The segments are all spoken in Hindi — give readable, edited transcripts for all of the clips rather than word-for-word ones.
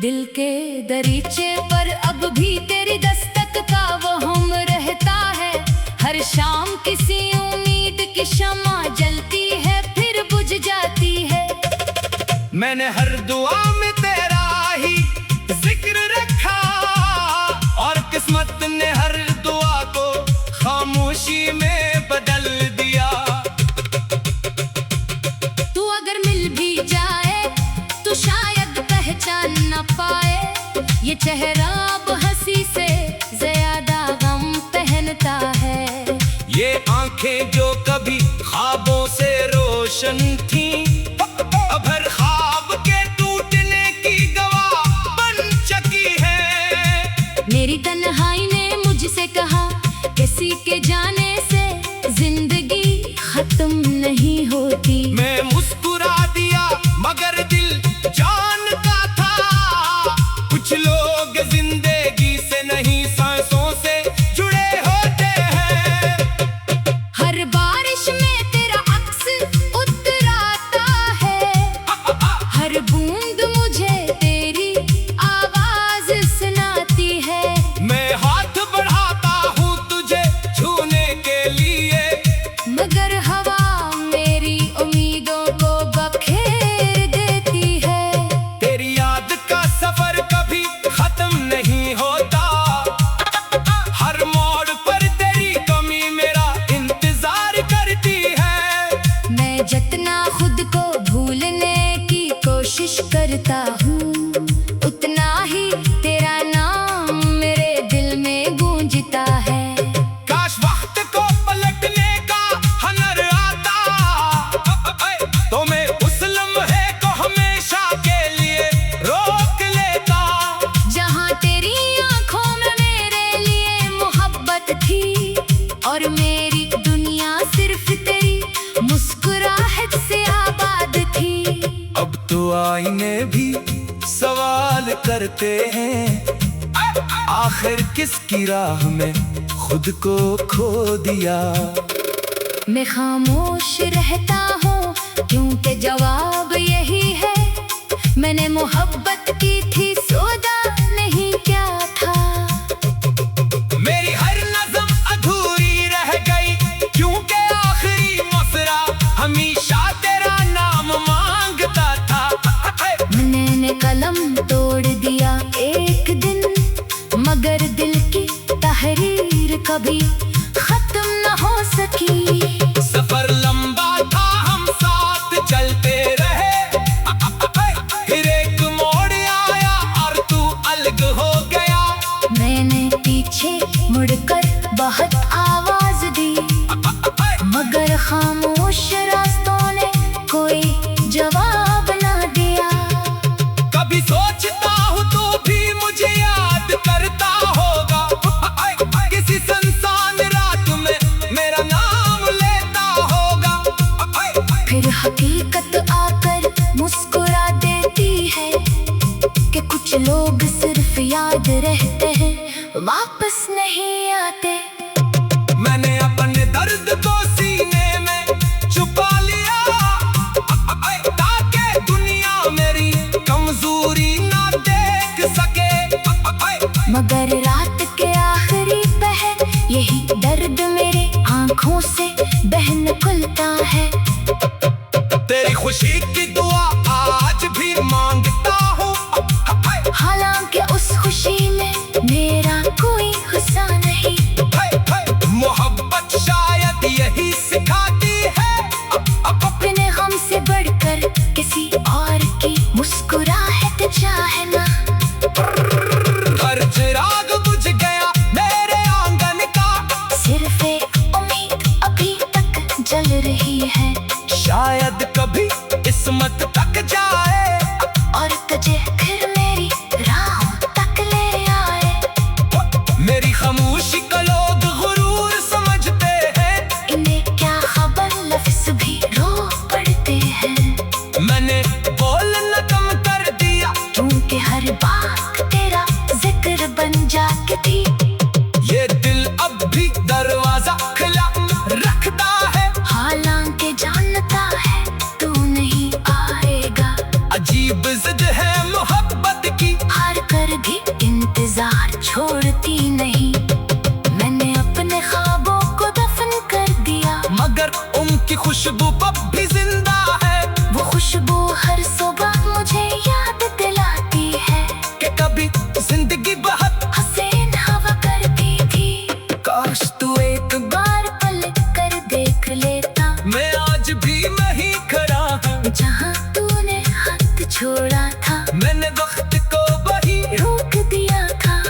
दिल के दरीचे पर अब भी तेरी दस्तक का वो हम रहता है। हर शाम किसी उम्मीद की शम्मा जलती है फिर बुझ जाती है। मैंने हर दुआ में तेरा ही जिक्र रखा और किस्मत ने हर दुआ को खामोशी में बदल दिया। तू अगर मिल भी जाए तो शायद पहचान न पाए, ये चेहरा अब हंसी से ज्यादा गम पहनता है। ये आंखें जो कभी ख्वाबों से रोशन थीं, अब हर ख्वाब के टूटने की गवाह बन चुकी है। मेरी तन्हाई ने मुझसे कहा किसी के जाने से जिंदगी खत्म नहीं होती। मैं मुस्कुरा दिया मगर दिल जानता था कुछ लोग जिंदगी से नहीं सांसों से जुड़े होते हैं। हर बारिश में तेरा अक्स उतर आता है, हर बूंद मुझे तेरी आवाज सुनाती है। मैं हाथ बढ़ाता हूँ तुझे छूने के लिए, मगर हवा मेरी उम्मीदों को बखेर देती है। तेरी याद का सफर कभी खत्म नहीं होता, हर मोड़ पर तेरी कमी मेरा इंतजार करती है। मैं जितना खुद को भूलने की कोशिश करता हूँ, उतना ही तेरा नाम मेरे दिल में गूंजता है। काश वक्त को पलटने का हुनर आता तो मैं उस लम्हे को हमेशा के लिए रोक लेता। जहाँ तेरी आंखों में मेरे लिए मोहब्बत थी और मेरी दुनिया सिर्फ तेरी मुस्कुराहट से आबाद थी। अब तो आईने भी सवाल करते हैं, आखिर किसकी राह में खुद को खो दिया। मैं खामोश रहता हूँ क्योंकि जवाब यही है, मैंने मोहब्बत की थी सौदा नहीं क्या था। मेरी हर नज़म अधूरी रह गई क्योंकि आखिरी मसरा हमेशा तेरा नाम मांगता था। मैंने कलम तोड़ दिया एक दिन, मगर दिल की तहरीर कभी खत्म न हो सकी। सफर लंबा था हम साथ चलते रहे, फिर एक मोड़ आया और तू अलग हो गया। मैंने पीछे मुड़कर बहुत आवाज दी, मगर खामोश रास्तों ने कोई जवाब ना दिया। कभी सोचता हूँ तू भी मुझे याद करता होगा, किसी सुनसान रात में मेरा नाम लेता होगा। फिर हकीकत आकर मुस्कुरा देती है कि कुछ लोग सिर्फ याद रहते हैं, वापस नहीं आते। मैंने अपने दर्द को सीने में छुपा लिया ताकि दुनिया मेरी कमजोरी ना देख सके। मगर रात के आखिरी पहर यही दर्द मेरे आंखों से बह निकलता है। तेरी खुशी की दुआ आज भी मांगता हूँ, हालांकि उस खुशी में मेरा कोई हिस्सा नहीं। मोहब्बत शायद यही सिखाती है, अपने गम से बढ़कर किसी और की मुस्कुराहट चाहना। हर चिराग बुझ गया मेरे आंगन का, सिर्फ एक उम्मीद अभी तक जल रही है। शायद कभी किस्मत तक जाए और तुझे फिर मेरी राहों तक ले आए। मेरी खामोशी को लोग गुरूर समझते हैं, इन्हें क्या खबर लफ्ज़ भी रो पड़ते हैं। मैंने बोलना कम कर दिया क्योंकि हर बात तेरा जिक्र बन जाती थी। ये दिल अब भी दरवाजा खुला रखता है, हालांकि जानता है तू नहीं आएगा। अजीब जिद है मोहब्बत खुशबू अब भी जिंदा है। वो खुशबू हर सुबह मुझे याद दिलाती है कि कभी जिंदगी बहुत हसीन हवा करती थी। काश तू एक बार पलट कर देख लेता, मैं आज भी वहीं खड़ा हूँ जहाँ तूने हाथ छोड़ा था। मैंने वक्त को वही रोक दिया था।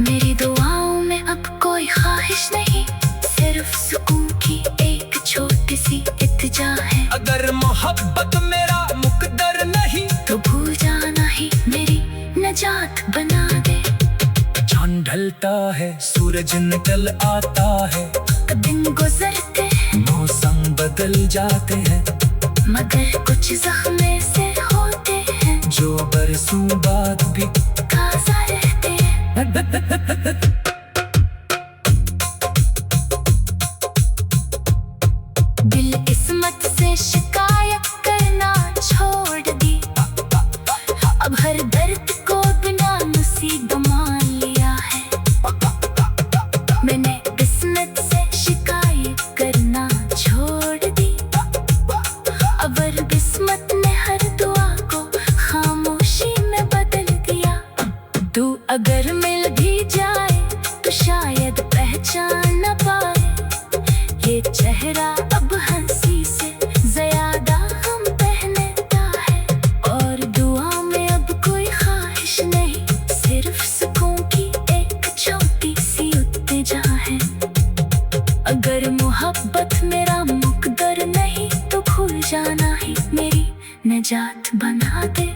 मेरी दुआओं में अब कोई ख्वाहिश नहीं, सिर्फ सुकून की एक छोटी सी इल्तिजा है। अगर मोहब्बत मेरा मुकद्दर नहीं तो भूल जाना ही मेरी नजात बना दे। चांद ढलता है, सूरज निकल आता है, दिन गुजरते हैं, मौसम बदल जाते हैं, मगर कुछ जख्मे से होते हैं जो बरसों बाद भी ताजा रहते हैं। दिल किस्मत से शिकायत करना छोड़ दी, अब हर दर्द को बिना नसीब मान लिया है। मैंने किस्मत से शिकायत करना छोड़ दी, अब हर किस्मत ने हर दुआ को खामोशी में बदल दिया। तू अगर मिल भी जाए तो शायद पहचान न पाए, ये चेहरा अब हंसी से ज्यादा हम पहनता है। और दुआ में अब कोई ख्वाहिश नहीं, सिर्फ सुकून की एक छोटी सी इल्तिजा है। अगर मोहब्बत मेरा मुकद्दर नहीं तो भूल जाना ही मेरी नजात बना दे।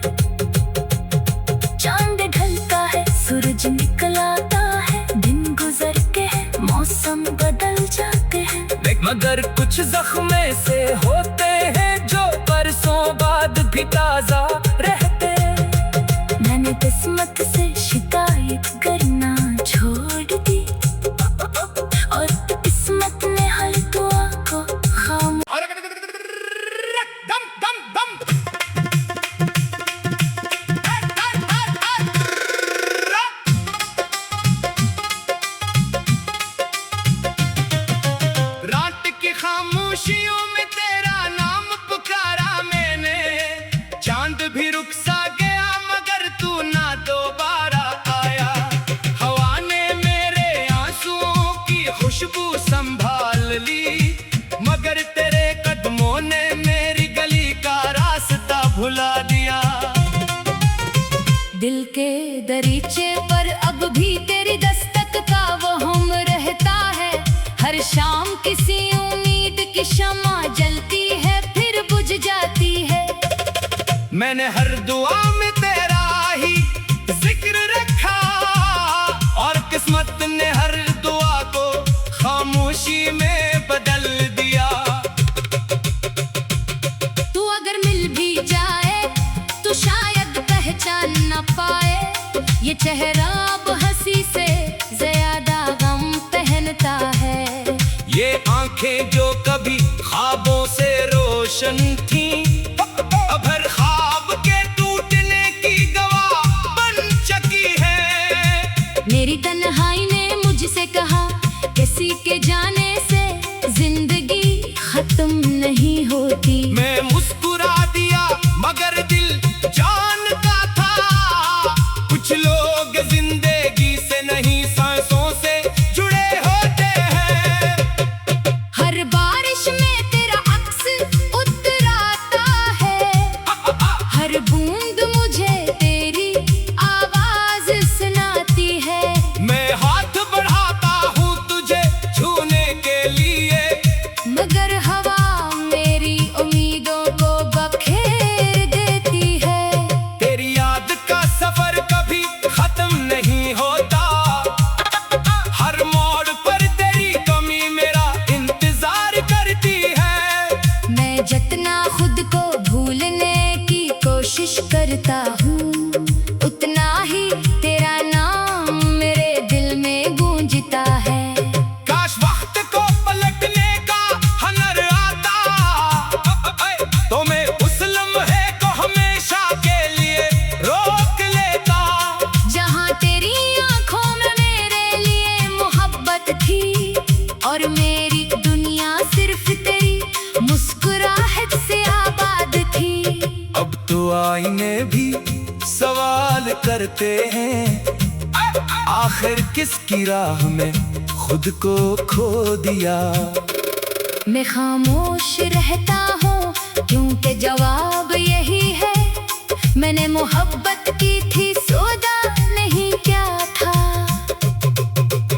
चांद ढलता है, सूरज निकल आता है, दिन गुजर के मौसम बदल जाते हैं, मगर कुछ जख्मे से होते हैं जो बरसों बाद भी ताजा रहते हैं। मैंने किस्मत से शिकायत करना छोड़ दी, और किस्मत ने हर दुआ को खामोश दम दम दम रात की खामोशियों में तेरा नाम पुकारा मैंने। चांद भी रुक सा गया मगर तू ना दोबारा आया। हवा ने मेरे आंसुओं की खुशबू संभाल ली, मगर तेरे कदमों ने मेरी गली का रास्ता भुला दिया। दिल के दरीचे पर अब भी तेरी दस्तक का वो हम रहता है। हर शाम किसी उम्मीद की शमा जलती है, फिर बुझ जाती है। मैंने हर दुआ में तेरा ही जिक्र रखा, और किस्मत ने हर दुआ को खामोशी में बदल दिया। तू अगर मिल भी जाए तो शायद पहचान न पाए, ये चेहरा अब हंसी से ज्यादा गम पहनता है। ये आंखें जो कभी ख्वाबों से रोशन थी, अब हर ख्वाब के टूटने की गवाह बन चुकी है। मेरी तन्हाई ने मुझसे कहा, किसी के जाने से जिंदगी खत्म नहीं होती। मैं मुस्कुरा दिया मगर दिल जानता था, कुछ लोग जिंदगी से नहीं सांसों से जुड़े होते हैं। हर बारिश में तेरा अक्स उतर आता है, हर बूंद मुझे तेरी आवाज सुनाती है। मैं हाथ बढ़ाता हूँ तुझे छूने के लिए, मगर हवा मेरी उम्मीदों को बखेर देती तो आईने भी सवाल करते हैं, आखिर किसकी राह में खुद को खो दिया। मैं खामोश रहता हूँ क्योंकि जवाब यही है, मैंने मोहब्बत की थी सौदा नहीं क्या था।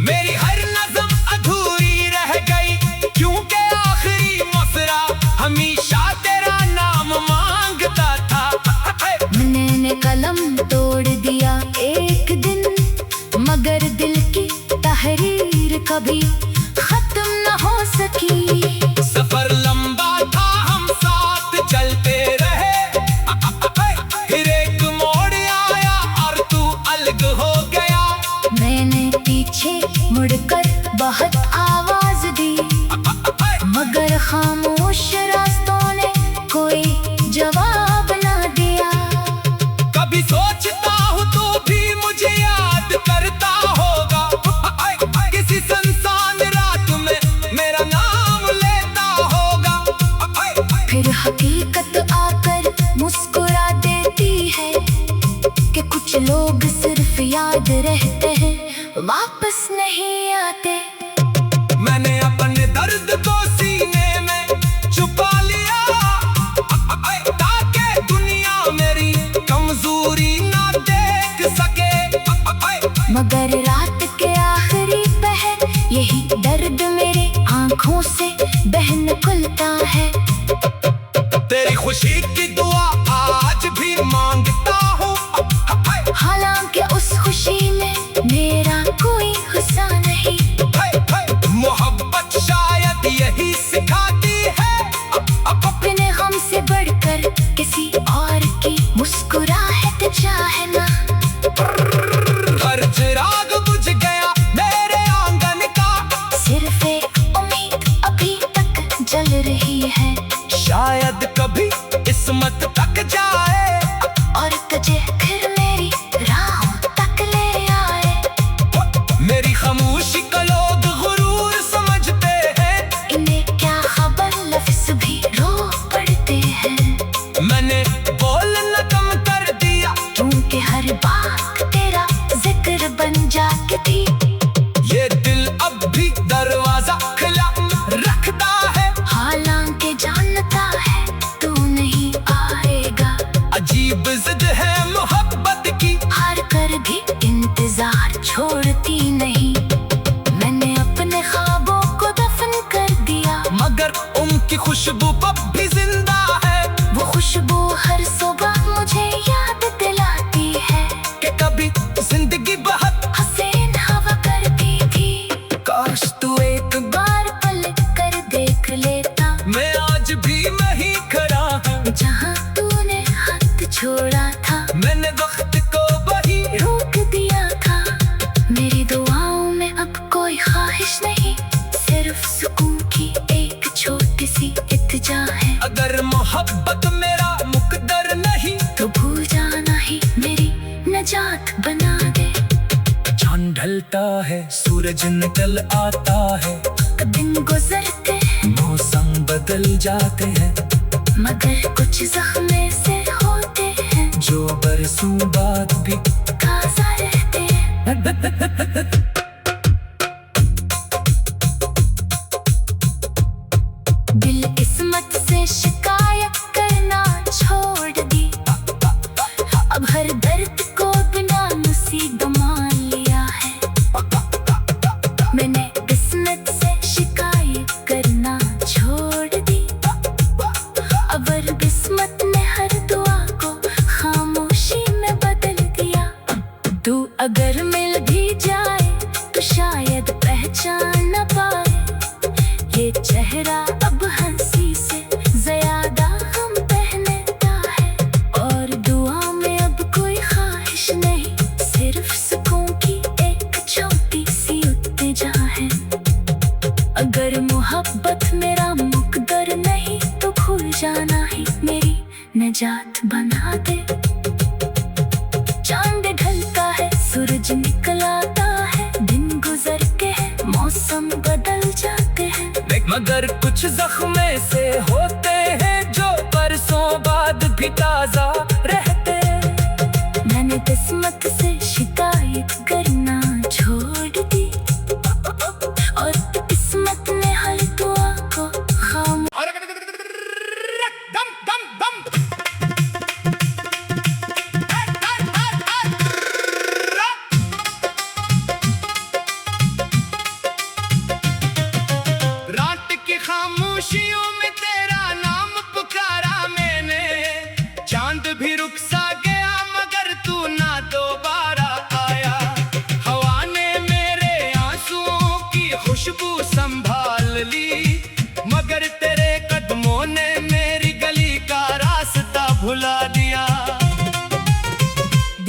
मेरी हर नज़म अधूरी रह गई क्योंकि आखिरी मसरा हमेशा तेरा नाम मांगता था। मैंने कलम तोड़ दिया एक दिन, मगर दिल की तहरीर कभी खत्म न हो सकी। सफर लंबा था, हम साथ चलते रहे, फिर एक मोड़ आया और तू अलग हो गया। मैंने पीछे मुड़कर बहुत आवाज दी, मगर खामोश रास्तों ने कोई जवाब ना दिया। कभी सोचता हूँ तू भी मुझे याद करता होगा, किसी सुनसान रात में मेरा नाम लेता होगा। फिर हकीकत आकर मुस्कुरा देती है कि कुछ लोग सिर्फ याद रहते हैं, वापस नहीं आते। मैंने अपने दर्द को सीने में छुपा लिया, ताकि दुनिया मेरी कमजोरी ना देख सके। मगर रात के आखिरी पहर यही दर्द मेरे आंखों से बह निकलता है। तेरी खुशी की दुआ आज भी मांगता हूँ, हालांकि उस खुशी में मेरा कोई हिस्सा नहीं। मोहब्बत शायद यही सिखाती है, अपने गम से बढ़कर किसी और की मुस्कुराहट चाहे ना। हर चिराग बुझ गया मेरे आंगन का, सिर्फ एक उम्मीद अभी तक जल रही है। शायद कभी किस्मत तक जाए और तुझे फिर मेरी राहों तक ले आए। मेरी खामोशी को लोग गुरूर समझते हैं, इन्हें क्या खबर लफ्ज़ भी रो पड़ते हैं। मैंने बोलना कम कर दिया क्योंकि हर बात तेरा जिक्र बन जाती थी। ये दिल अब भी दरवाजा खुला रखता है, हालांकि जानता है तू नहीं आएगा। अजीब जिद है मोहब्बत की, हार कर भी इंतजार छोड़ती नहीं। मैंने अपने ख्वाबों को दफन कर दिया, मगर उनकी खुशबू अब भी जिंदा है। वो खुशबू हर सुबह मुझे याद दिलाती है कि कभी जिंदगी बहुत हसीन हवा करती थी। काश तू एक बार पलट कर देख लेता, मैं आज भी वहीं खड़ा हूँ जहाँ तूने हाथ छोड़ा था। मैंने वक्त को वही रोक दिया था। मेरी दुआओं में अब कोई ख्वाहिश नहीं, सिर्फ सुकून की एक छोटी सी इत्तिजा है। अगर मोहब्बत मेरा मुकद्दर नहीं तो भूल जाना ही मेरी नजात बना दे। चांद ढलता है, सूरज निकल आता है, दिन गुजरते हैं, मौसम बदल जाते हैं, मगर कुछ जख्म से होते हैं जो बरसों बाद भी ताज़ा रहते हैं। दिल किस्मत से शिकायत करना छोड़ दी, अब हर दर्द को बिना नसीब मान लिया है। मैंने किस्मत से शिकायत करना छोड़ दी, अब हर किस्मत ने हर दुआ को खामोशी में बदल दिया। तू अगर मिल भी जाए तो शायद पहचान न पाए, ये चेहरा अब हंसी से ज्यादा हम पहनता है। और दुआ में अब कोई ख्वाहिश नहीं, सिर्फ सुकून की एक छोटी सी इत्तिजा है। अगर मोहब्बत मेरा मुकद्दर नहीं तो भूल जाना ही मेरी नजात बना दे। चांद ढलता है, सूरज निकल आता है, दिन गुजरते हैं, मौसम बदल जाते हैं, मगर कुछ जख्मे से होते हैं जो बरसों बाद भी ताजा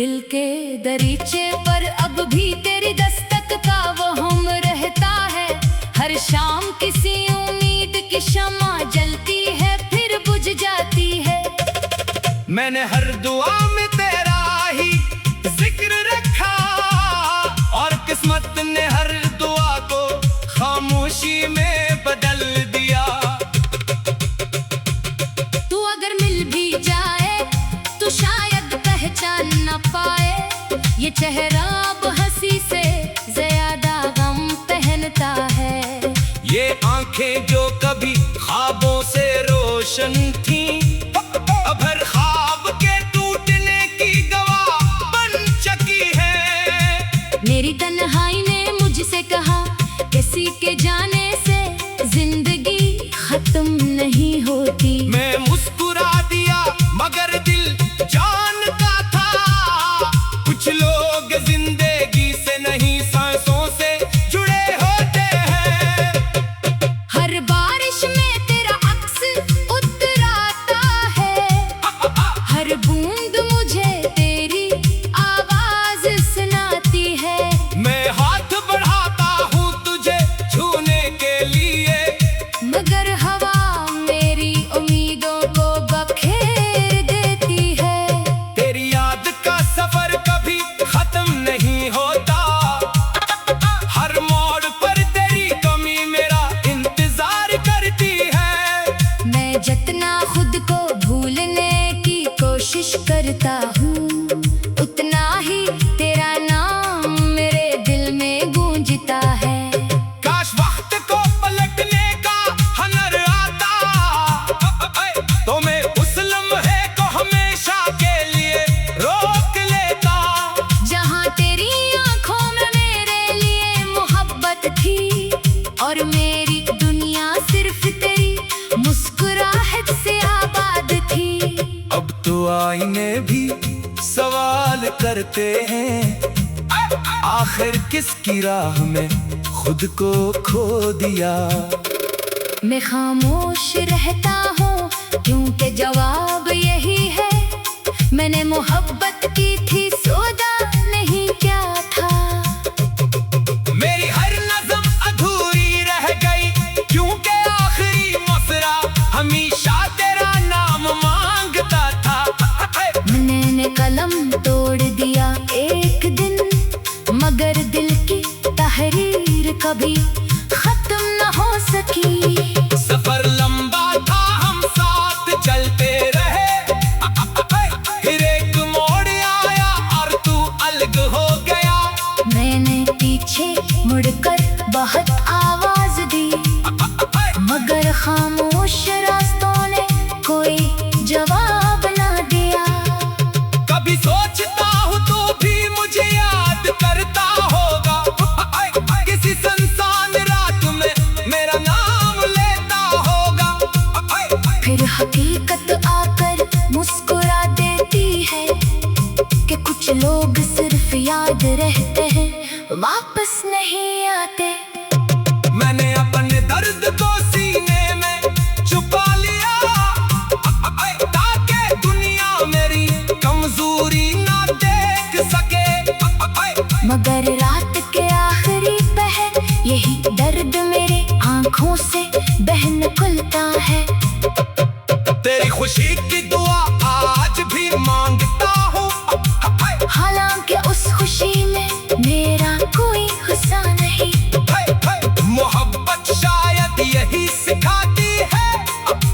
दिल के दरीचे पर अब भी तेरी दस्तक का वो हम रहता है। हर शाम किसी उम्मीद की शम्मा जलती है फिर बुझ जाती है। मैंने हर दुआ में तेरा ही जिक्र रखा और किस्मत ने हर दुआ को खामोशी में बदल दिया। तू अगर मिल भी जाए तो शायद पहचान न पाए, ये चेहरा अब हंसी से ज्यादा गम पहनता है। ये आंखें जो कभी ख्वाबों से रोशन थी, अब हर ख्वाब के टूटने की गवाह बन चुकी है। मेरी तन्हाई ने मुझसे कहा किसी के जाने से जिंदगी खत्म नहीं होती। मैं मुस्कुरा दिया मगर दिल जानता था कुछ लोग जिंदगी से नहीं सांसों से जुड़े होते हैं। हर बारिश में तेरा अक्स उतराता है, हर बूंद मुझे तेरी आवाज सुनाती है। मैं हाथ बढ़ाता हूँ तुझे छूने के लिए, मगर हवा मेरी उम्मीदों को बखेर देती है। तेरी याद का सफर कभी खत्म नहीं होता, हर मोड़ पर तेरी कमी मेरा इंतजार करती है। मैं जितना खुद को भूलने की कोशिश करता हूँ, उतना ही तेरा नाम मेरे दिल में गूंजता है। काश वक्त को पलटने का हुनर आता तो मैं उस लम्हे को हमेशा के लिए रोक लेता। जहाँ तेरी आंखों में मेरे लिए मोहब्बत थी और मेरी दुनिया सिर्फ तेरी मुस्कुराहट से आबाद थी। अब तो आईने भी सवाल करते हैं, आखिर किसकी राह में खुद को खो दिया। मैं खामोश रहता हूँ क्योंकि जवाब यही है, मैंने मोहब्बत की थी सौदा नहीं क्या था। मेरी हर नज़म अधूरी रह गई क्योंकि आखिरी मसरा हमेशा तेरा नाम मांगता था। मैंने कलम तोड़ दिया एक दिन, मगर दिल की तहरीर कभी खत्म न हो सकी। सफर लंबा था हम साथ चलते रहे, फिर एक मोड़ आया और तू अलग हो गया। मैंने पीछे मुड़कर बहुत आवाज दी, मगर खामोश रास्तों ने कोई जवाब ना दिया। कभी सोचता हूँ तू भी मुझे याद करता होगा, किसी सुनसान रात में मेरा नाम लेता होगा। फिर हकीकत आकर मुस्कुरा देती है कि कुछ लोग सिर्फ याद रहते हैं, वापस नहीं आते। मैंने अपने दर्द को सीने में छुपा लिया ताकि दुनिया मेरी कमजोरी ना देख सके। मगर रात के आखिरी पहर यही दर्द मेरे आंखों से बहन खुलता है। तेरी खुशी की दुआ आज भी मांगता हूँ, हालांकि उस खुशी में मेरा कोई हिस्सा नहीं। मोहब्बत शायद यही सिखाती है,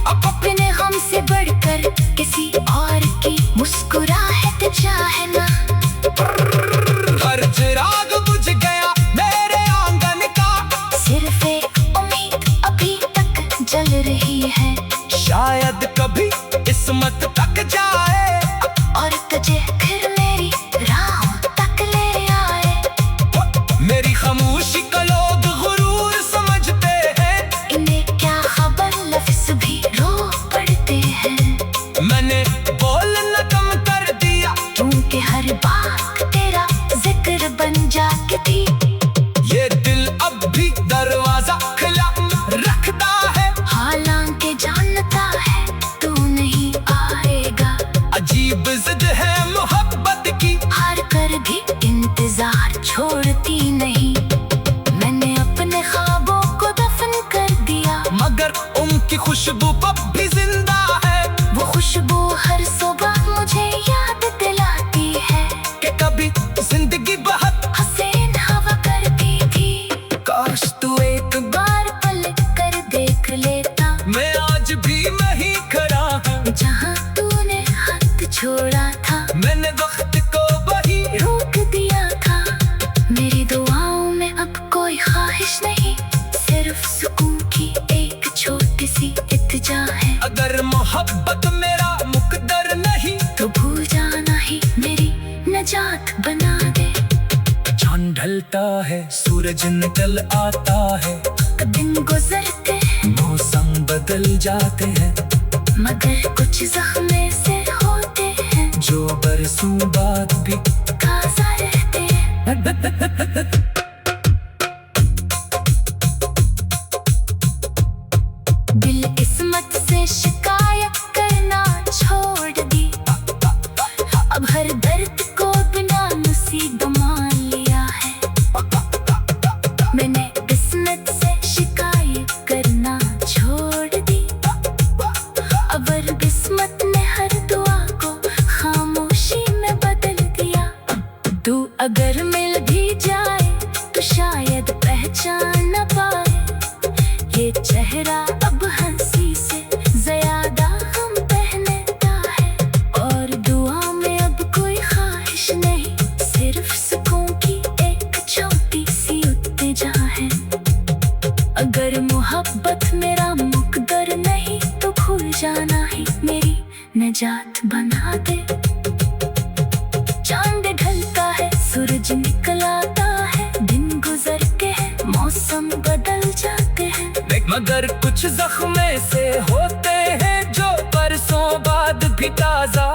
अपने गम से बढ़कर किसी और की मुस्कुराहट चाहना। हर चिराग बुझ गया मेरे आंगन का, सिर्फ एक उम्मीद अभी तक जल रही है। शायद कभी किस्मत तक जाए और तुझे फिर मेरी राहों तक ले आए। मेरी खामोशी को लोग गुरूर समझते हैं, इन्हें क्या खबर लफ्ज़ भी रो पड़ते हैं। मैंने बोलना कम कर दिया क्योंकि हर बात तेरा जिक्र बन जाती। ये दिल अब भी दरवाजा खुला रखता है, हालांकि जानता है तू नहीं आएगा। अजीब जिद है मोहब्बत की, हर अगर मोहब्बत मेरा मुकद्दर नहीं तो भूल जाना ही मेरी नजात बना दे। चांद ढलता है, सूरज निकल आता है, दिन गुजरते मौसम बदल जाते हैं, मगर कुछ जख्मे से होते हैं जो बरसों बाद भी ताजा रहते हैं। दिल किस्मत से शिकायत करना छोड़ दी, अब हर दर्द को बिना नसीब मान लिया है। मैंने किस्मत से शिकायत करना छोड़ दी, अब हर किस्मत ने हर दुआ को खामोशी में बदल दिया। तू अगर मिल भी जाए तो शायद पहचान न पाए, ये चेहरा अब हंसी से ज्यादा हम पहनता है। और दुआ में अब कोई ख्वाहिश नहीं, सिर्फ सुकून की एक छोटी सी इल्तिजा है। अगर मोहब्बत मेरा मुकद्दर नहीं तो भूल जाना ही मेरी नजात बना दे। चांद ढलता है, सूरज निकल आता है, दिन गुजर के मौसम बदल जाते हैं, मगर कुछ जख्मे से होते हैं जो बरसों बाद भी ताजा